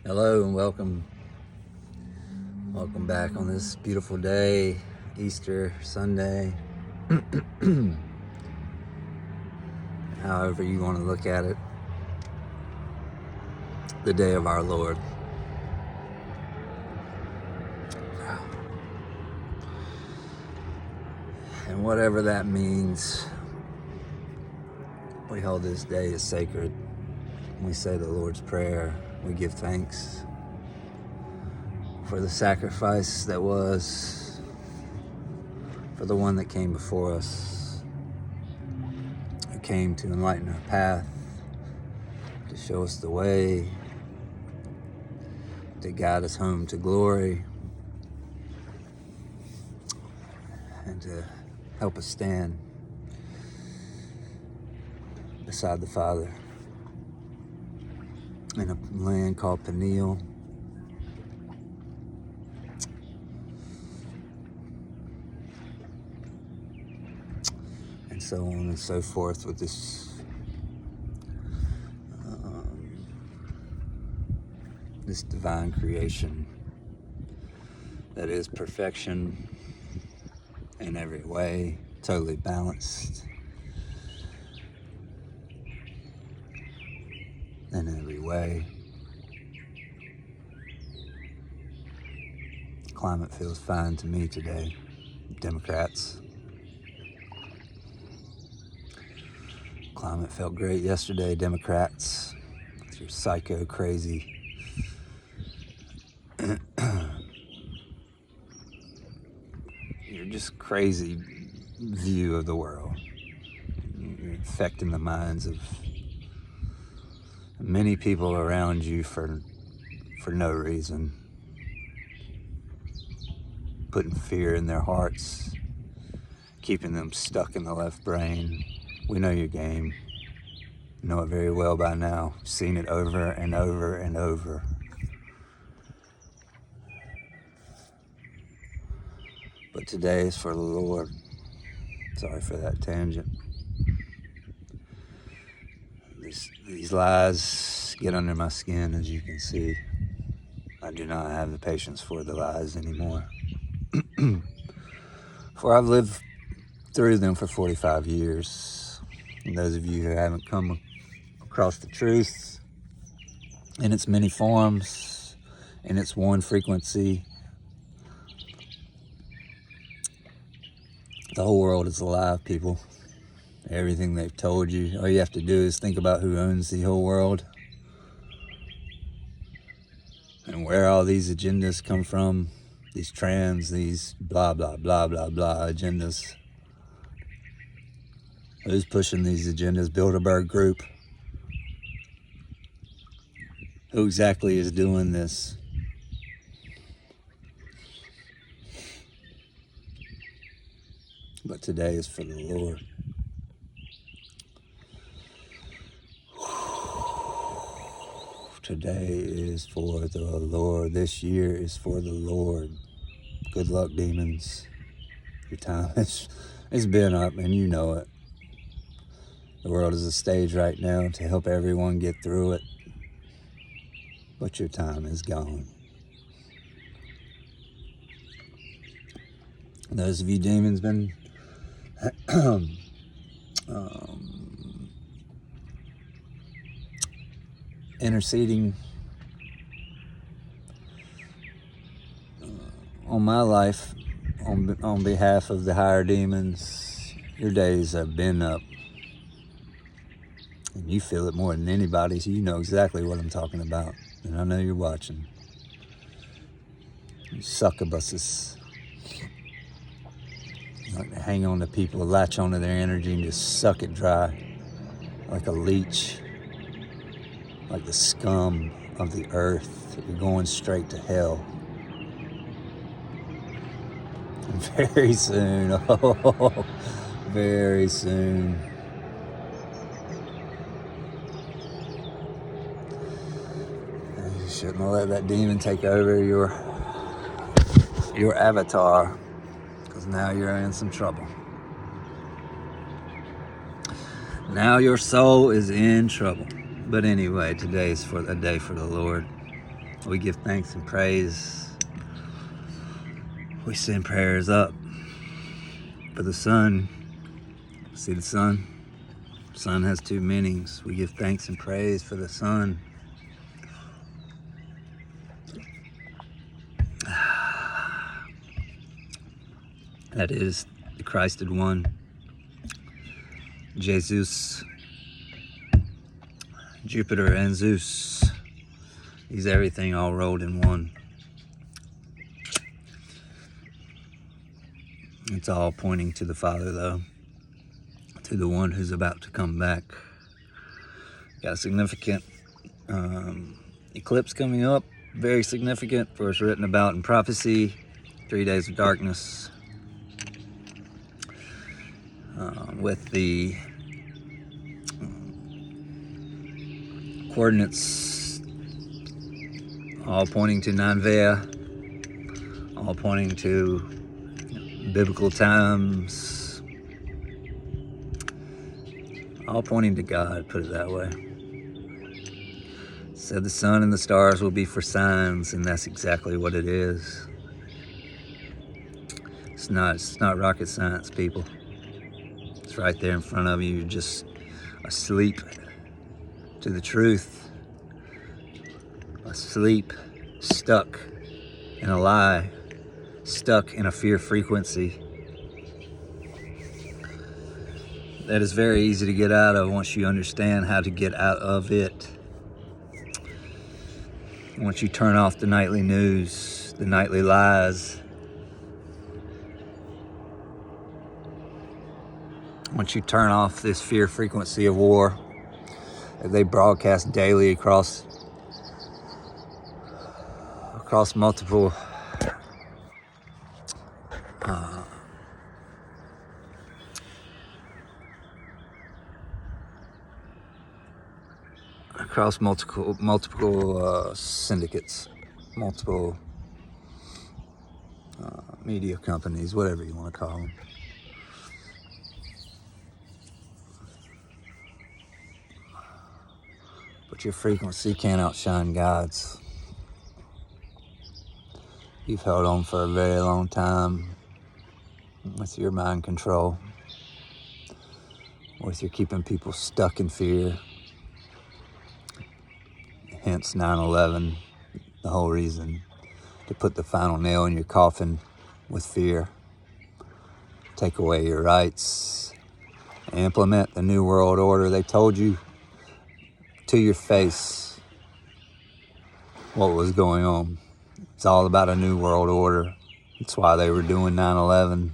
Hello and welcome back on this beautiful day, Easter Sunday. However you want to look at it, the day of our Lord. And whatever that means, we hold this day as sacred. We say the Lord's Prayer. We give thanks for the sacrifice that was, for the one that came before us, who came to enlighten our path, to show us the way, to guide us home to glory, and to help us stand beside the Father in a land called Peniel. And so on and so forth with this this divine creation that is perfection in every way, totally balanced in every way. Climate feels fine to me today, Democrats. Climate felt great yesterday, Democrats. With your psycho crazy you're just crazy view of the world. You're affecting the minds of many people around you for no reason. Putting fear in their hearts, keeping them stuck in the left brain. We know your game. You know it very well by now. You've seen it over and over and over. But today is for the Lord. Sorry for that tangent. These lies get under my skin, as you can see. I do not have the patience for the lies anymore. For I've lived through them for 45 years. And those of you who haven't come across the truth in its many forms, in its one frequency, the whole world is alive, people. Everything they've told you, all you have to do is think about who owns the whole world and where all these agendas come from, these trends, these blah, blah, blah, blah, blah agendas. Who's pushing these agendas? Bilderberg Group. Who exactly is doing this? But today is for the Lord. Today is for the Lord. This year is for the Lord. Good luck, demons. Your time it's been up, and you know it. The world is a stage right now to help everyone get through it. But your time is gone. And those of you demons been interceding on my life on behalf of the higher demons, your days have been up. And you feel it more than anybody, so you know exactly what I'm talking about. And I know you're watching. You succubuses. You like to hang on to people, latch onto their energy and just suck it dry. Like a leech. Like the scum of the earth. You're going straight to hell. And very soon, oh, very soon. You shouldn't have let that demon take over your avatar, because now you're in some trouble. Now your soul is in trouble. But anyway, today is for a day for the Lord. We give thanks and praise. We send prayers up for the sun. See the sun? Sun has two meanings. We give thanks and praise for the sun. That is the Christed one. Jesus, Jupiter and Zeus. He's everything all rolled in one. It's all pointing to the Father, though, to the one who's about to come back. Got a significant eclipse coming up, very significant, for it's written about in prophecy. 3 days of darkness, with the coordinates all pointing to Nanvea, all pointing to biblical times, all pointing to God, put it that way. Said the sun and the stars will be for signs, and that's exactly what it is. It's not rocket science, people. It's right there in front of you. You're just asleep to the truth. Asleep, stuck in a lie, stuck in a fear frequency that is very easy to get out of once you understand how to get out of it. Once you turn off the nightly news, the nightly lies, once you turn off this fear frequency of war that they broadcast daily across multiple multiple syndicates, multiple media companies, whatever you want to call them. But your frequency can't outshine God's. You've held on for a very long time with your mind control, with your keeping people stuck in fear. Hence 9/11, the whole reason, to put the final nail in your coffin with fear, take away your rights, implement the New World Order. They told you to your face what was going on. It's all about a New World Order. That's why they were doing 9/11.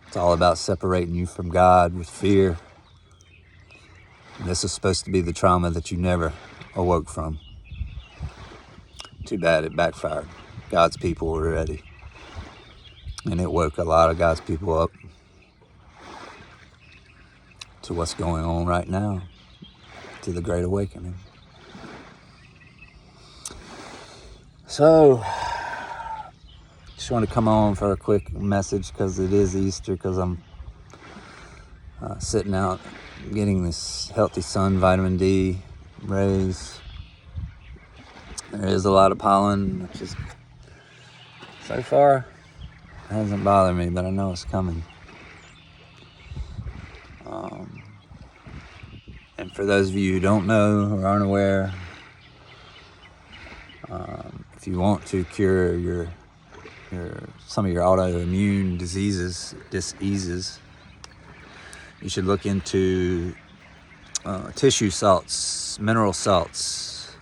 It's all about separating you from God with fear. And this is supposed to be the trauma that you never awoke from. Too bad it backfired. God's people were ready. And it woke a lot of God's people up to what's going on right now, to the Great Awakening. So, just want to come on for a quick message because it is Easter, because I'm sitting out getting this healthy sun vitamin D rays. There is a lot of pollen, which is, so far, hasn't bothered me, but I know it's coming. And for those of you who don't know or aren't aware, if you want to cure some of your autoimmune diseases, you should look into tissue salts, mineral salts,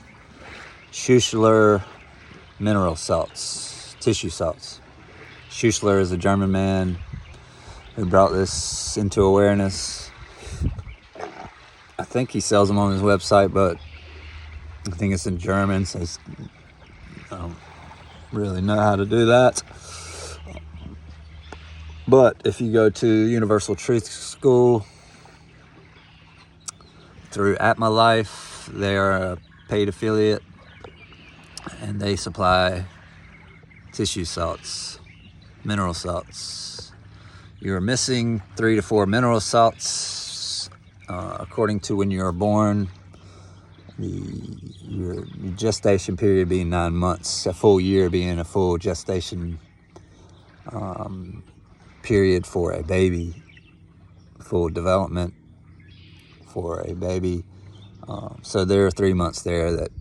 Schussler mineral salts, tissue salts. Schussler is a German man who brought this into awareness. I think he sells them on his website, but I think it's in German, so I don't really know how to do that. But if you go to Universal Truth School through At My Life, they are a paid affiliate, and they supply tissue salts, mineral salts. You're missing 3 to 4 mineral salts according to when you were born. your gestation period being 9 months, a full year being a full gestation period for a baby, full development for a baby. So there are 3 months there that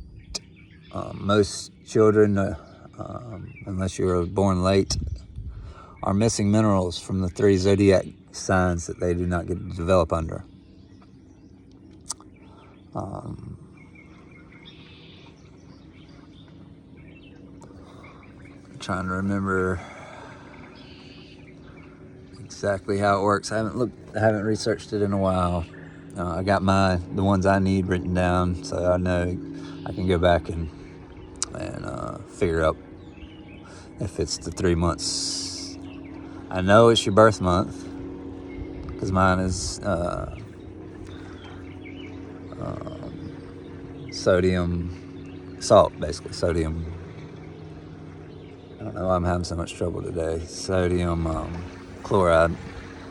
most children, unless you're born late, are missing minerals from the 3 zodiac signs that they do not get to develop under. Trying to remember exactly how it works. I haven't researched it in a while. I got the ones I need written down, so I know I can go back and figure out if it's the 3 months. I know it's your birth month because mine is sodium salt, basically sodium. I don't know why I'm having so much trouble today. Sodium chloride,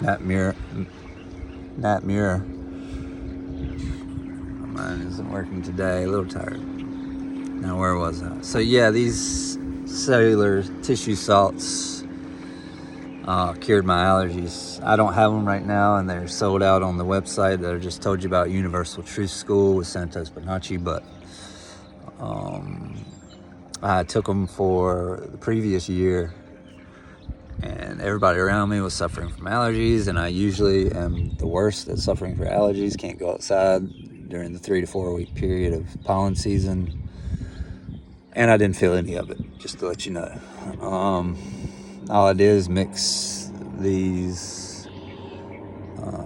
nat-mir. Mine isn't working today. A little tired. Now, where was I? So yeah, these cellular tissue salts cured my allergies. I don't have them right now, and they're sold out on the website that I just told you about, Universal Truth School with Santos Bonacci. But I took them for the previous year, and everybody around me was suffering from allergies, and I usually am the worst at suffering from allergies. Can't go outside during the 3 to 4 week period of pollen season, and I didn't feel any of it, just to let you know. All I did is mix these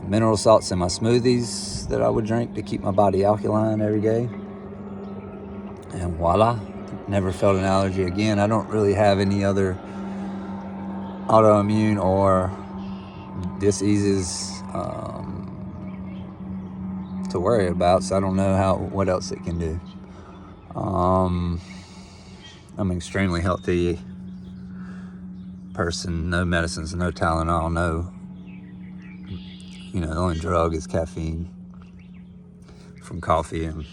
mineral salts in my smoothies that I would drink to keep my body alkaline every day, and voila, never felt an allergy again. I don't really have any other autoimmune or diseases to worry about, so I don't know what else it can do. I'm an extremely healthy person. No medicines, no Tylenol, no, the only drug is caffeine from coffee, and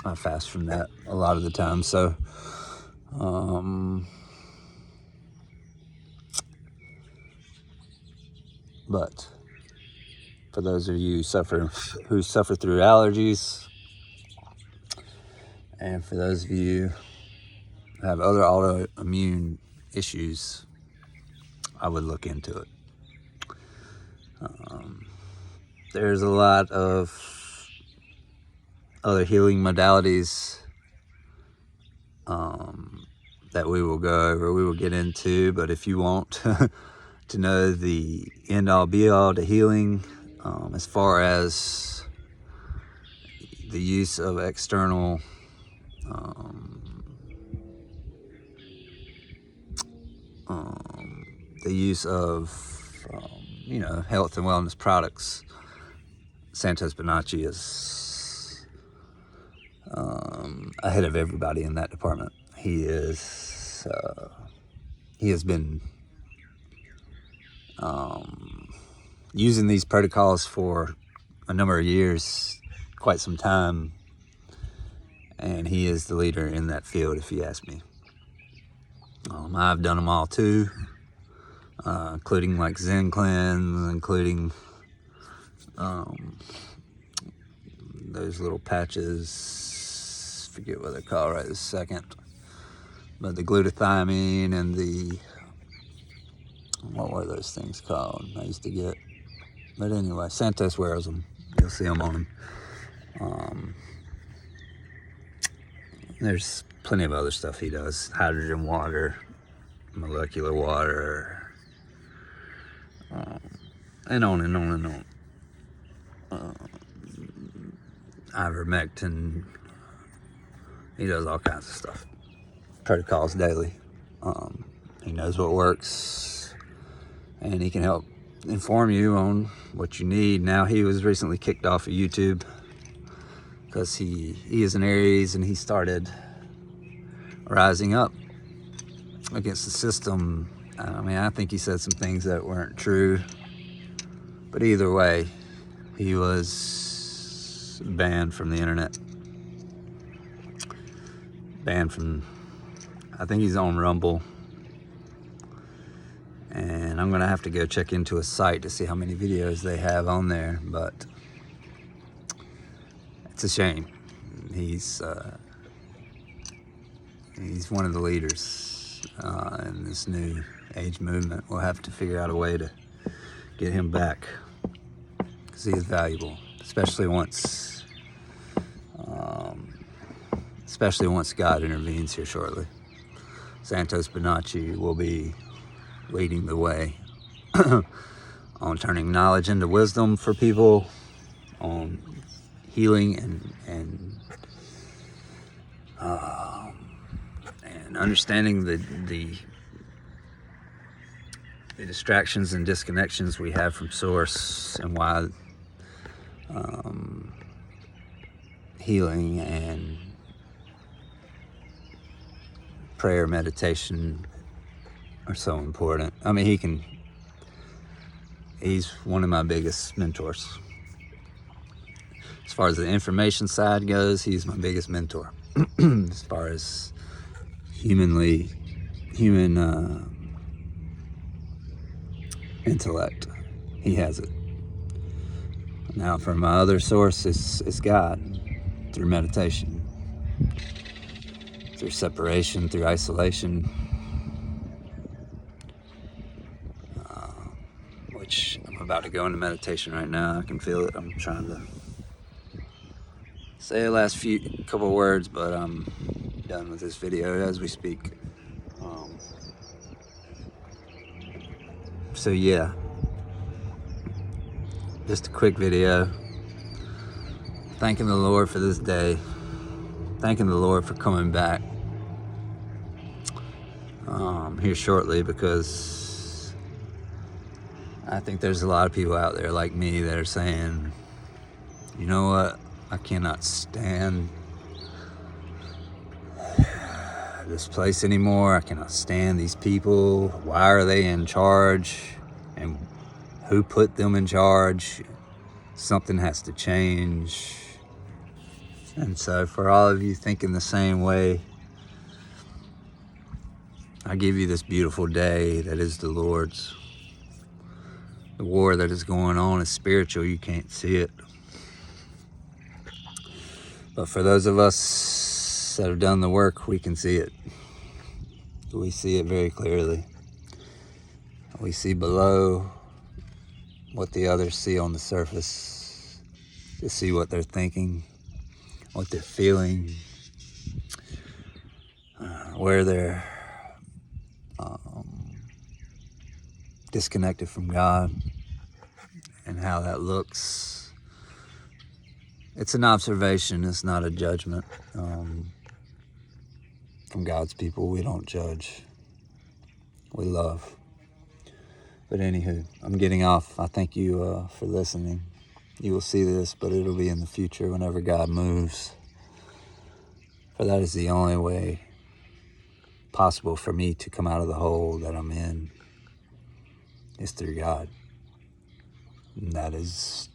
I fast from that a lot of the time. So but for those of you who suffer through allergies, and for those of you who have other autoimmune issues, I would look into it. There's a lot of other healing modalities that we will go over, we will get into, but if you want to know the end-all be-all to healing, as far as the use of external health and wellness products, Santos Bonacci is ahead of everybody in that department. He has been using these protocols for a number of years, quite some time, and he is the leader in that field, if you ask me. I've done them all too, including like Zen Cleanse, including those little patches, forget what they're called right this second, but the glutathione and what were those things called I used to get? But anyway, Santos wears them. You'll see them on him. There's plenty of other stuff he does. Hydrogen water, molecular water, and on and on and on. Ivermectin. He does all kinds of stuff. Protocols daily. He knows what works, and he can help inform you on what you need. Now, he was recently kicked off of YouTube because he is an Aries, and he started rising up against the system. I think he said some things that weren't true, but either way, he was He's banned from the internet. Banned from, I think he's on Rumble. And I'm gonna have to go check into a site to see how many videos they have on there, but it's a shame. He's one of the leaders in this new age movement. We'll have to figure out a way to get him back, because he is valuable, especially once God intervenes here shortly. Santos Bonacci will be leading the way on turning knowledge into wisdom for people, on healing and understanding the distractions and disconnections we have from Source, and why healing and prayer, meditation are so important. I mean, he's one of my biggest mentors. As far as the information side goes, he's my biggest mentor. As far as human intellect, he has it. Now, for my other source, it's God, through meditation, through separation, through isolation, which I'm about to go into meditation right now. I can feel it. I'm trying to say the last couple words, but I'm done with this video as we speak. So yeah, just a quick video, thanking the Lord for this day, thanking the Lord for coming back here shortly, because I think there's a lot of people out there like me that are saying, you know what, I cannot stand this place anymore. I cannot stand these people. Why are they in charge? And who put them in charge? Something has to change. And so for all of you thinking the same way, I give you this beautiful day that is the Lord's. The war that is going on is spiritual. You can't see it. But for those of us that have done the work, we can see it. We see it very clearly. We see below what the others see on the surface, to see what they're thinking, what they're feeling, where they're disconnected from God, and how that looks. It's an observation, it's not a judgment. From God's people, we don't judge, we love. But anywho, I'm getting off. I thank you for listening. You will see this, but it'll be in the future whenever God moves. For that is the only way possible for me to come out of the hole that I'm in, is through God. And that is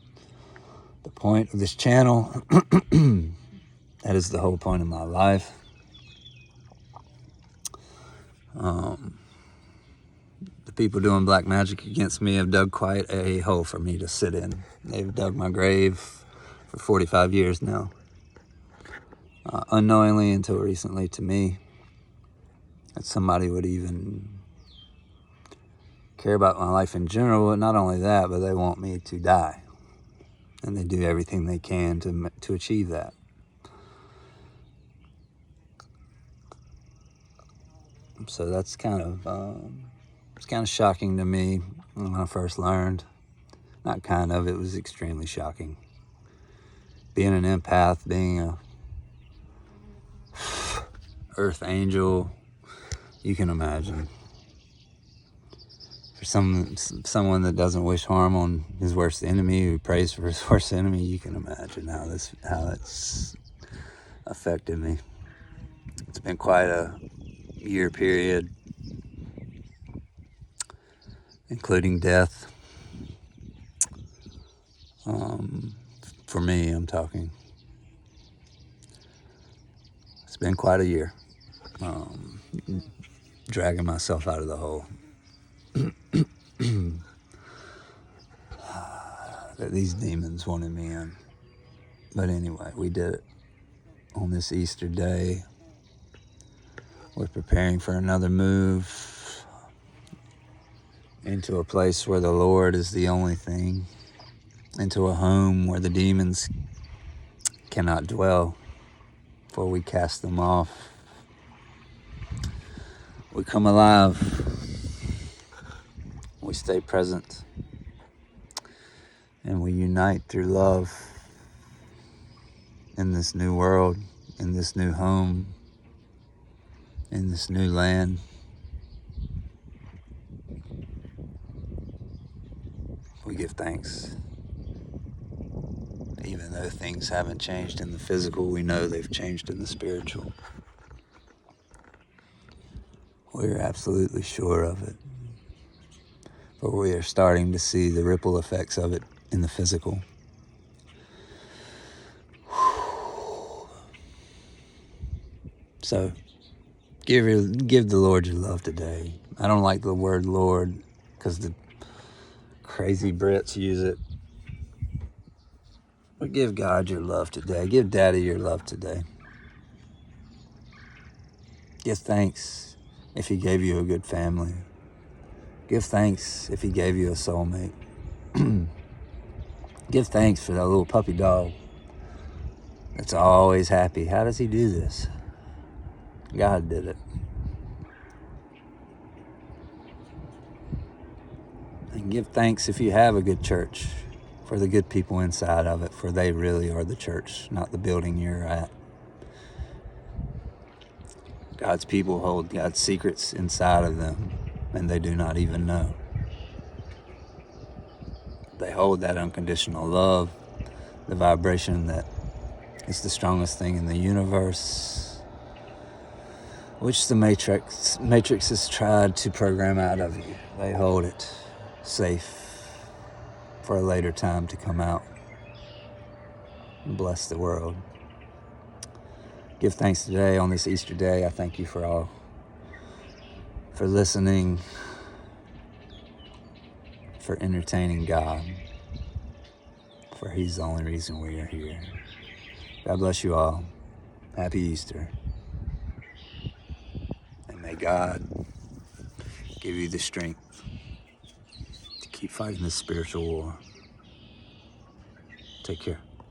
the point of this channel. That is the whole point of my life. The people doing black magic against me have dug quite a hole for me to sit in. They've dug my grave for 45 years now. Unknowingly, until recently, to me, that somebody would even care about my life in general. But not only that, but they want me to die. And they do everything they can to achieve that. So that's kind of it's kind of shocking to me when I first learned. Not kind of, it was extremely shocking. Being an empath, being a earth angel, you can imagine. For someone that doesn't wish harm on his worst enemy, who prays for his worst enemy, you can imagine how it's affected me. It's been quite a year period, including death. For me, I'm talking. It's been quite a year. Dragging myself out of the hole. That these demons wanted me in. But anyway, we did it on this Easter day. We're preparing for another move into a place where the Lord is the only thing, into a home where the demons cannot dwell, for we cast them off. We come alive. We stay present. And we unite through love in this new world, in this new home, in this new land. We give thanks. Even though things haven't changed in the physical, we know they've changed in the spiritual. We're absolutely sure of it. But we are starting to see the ripple effects of it in the physical. So, give the Lord your love today. I don't like the word Lord because the crazy Brits use it. But give God your love today. Give Daddy your love today. Give thanks if He gave you a good family. Give thanks if He gave you a soulmate. Give thanks for that little puppy dog that's always happy. How does He do this? God did it. And give thanks if you have a good church, for the good people inside of it, for they really are the church, not the building you're at. God's people hold God's secrets inside of them, and they do not even know. They hold that unconditional love, the vibration that is the strongest thing in the universe, which the Matrix has tried to program out of you. They hold it safe for a later time to come out and bless the world. Give thanks today on this Easter day. I thank you for listening, for entertaining God, for He's the only reason we are here. God bless you all. Happy Easter. And may God give you the strength to keep fighting this spiritual war. Take care.